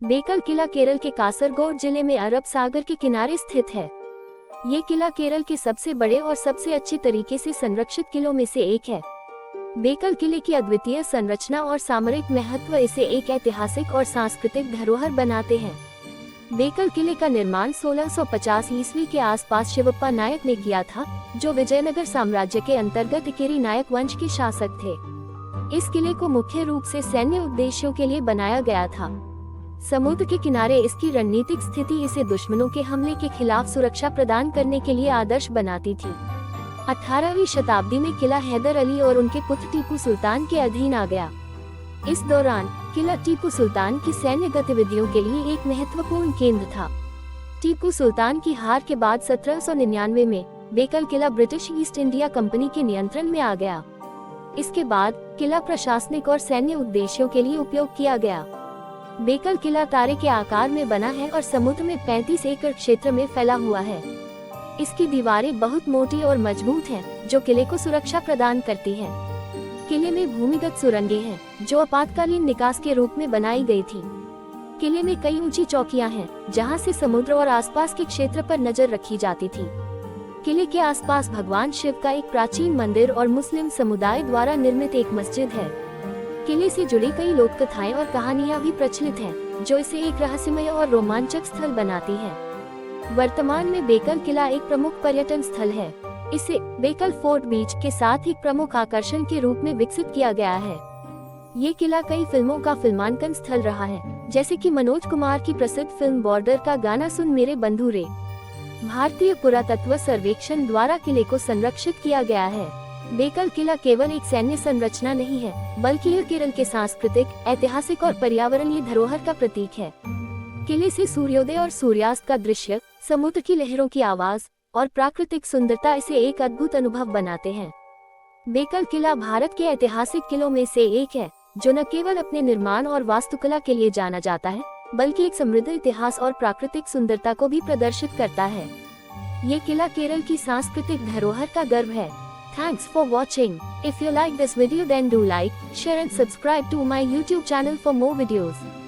बेकल किला केरल के कासरगोड जिले में अरब सागर के किनारे स्थित है। ये किला केरल के सबसे बड़े और सबसे अच्छे तरीके से संरक्षित किलों में से एक है। बेकल किले की अद्वितीय संरचना और सामरिक महत्व इसे एक ऐतिहासिक और सांस्कृतिक धरोहर बनाते हैं। बेकल किले का निर्माण 1650 ईस्वी के आसपास शिवप्पा नायक ने किया था, जो विजयनगर साम्राज्य के अंतर्गत इकेरी नायक वंश के शासक थे। इस किले को मुख्य रूप से सैन्य उद्देश्यों के लिए बनाया गया था। समुद्र के किनारे इसकी रणनीतिक स्थिति इसे दुश्मनों के हमले के खिलाफ सुरक्षा प्रदान करने के लिए आदर्श बनाती थी। 18वीं शताब्दी में किला हैदर अली और उनके पुत्र टीपू सुल्तान के अधीन आ गया। इस दौरान किला टीपू सुल्तान की सैन्य गतिविधियों के लिए एक महत्वपूर्ण केंद्र था। टीपू सुल्तान की हार के बाद 1799 में बेकल किला ब्रिटिश ईस्ट इंडिया कंपनी के नियंत्रण में आ गया। इसके बाद किला प्रशासनिक और सैन्य उद्देश्यों के लिए उपयोग किया गया। बेकल किला तारे के आकार में बना है और समुद्र में 35 एकड़ क्षेत्र में फैला हुआ है। इसकी दीवारें बहुत मोटी और मजबूत हैं, जो किले को सुरक्षा प्रदान करती हैं। किले में भूमिगत सुरंगें हैं, जो आपातकालीन निकास के रूप में बनाई गई थी। किले में कई ऊंची चौकियां हैं, जहां से समुद्र और आसपास के क्षेत्र पर नजर रखी जाती थी। किले के आसपास भगवान शिव का एक प्राचीन मंदिर और मुस्लिम समुदाय द्वारा निर्मित एक मस्जिद है। किले से जुड़ी कई लोक कथाएं और कहानियां भी प्रचलित हैं, जो इसे एक रहस्यमय और रोमांचक स्थल बनाती हैं। वर्तमान में बेकल किला एक प्रमुख पर्यटन स्थल है। इसे बेकल फोर्ट बीच के साथ एक प्रमुख आकर्षण के रूप में विकसित किया गया है। ये किला कई फिल्मों का फिल्मांकन स्थल रहा है, जैसे कि मनोज कुमार की प्रसिद्ध फिल्म बॉर्डर का गाना सुन मेरे बंधु रे। भारतीय पुरातत्व सर्वेक्षण द्वारा किले को संरक्षित किया गया है। बेकल किला केवल एक सैन्य संरचना नहीं है, बल्कि यह केरल के सांस्कृतिक, ऐतिहासिक और पर्यावरणीय धरोहर का प्रतीक है। किले से सूर्योदय और सूर्यास्त का दृश्य, समुद्र की लहरों की आवाज और प्राकृतिक सुंदरता इसे एक अद्भुत अनुभव बनाते हैं। बेकल किला भारत के ऐतिहासिक किलों में से एक है, जो न केवल अपने निर्माण और वास्तुकला के लिए जाना जाता है, बल्कि एक समृद्ध इतिहास और प्राकृतिक सुंदरता को भी प्रदर्शित करता है। ये किला केरल की सांस्कृतिक धरोहर का गर्व है। Thanks for watching. If you like this video, then do like, share and subscribe to my YouTube channel for more videos.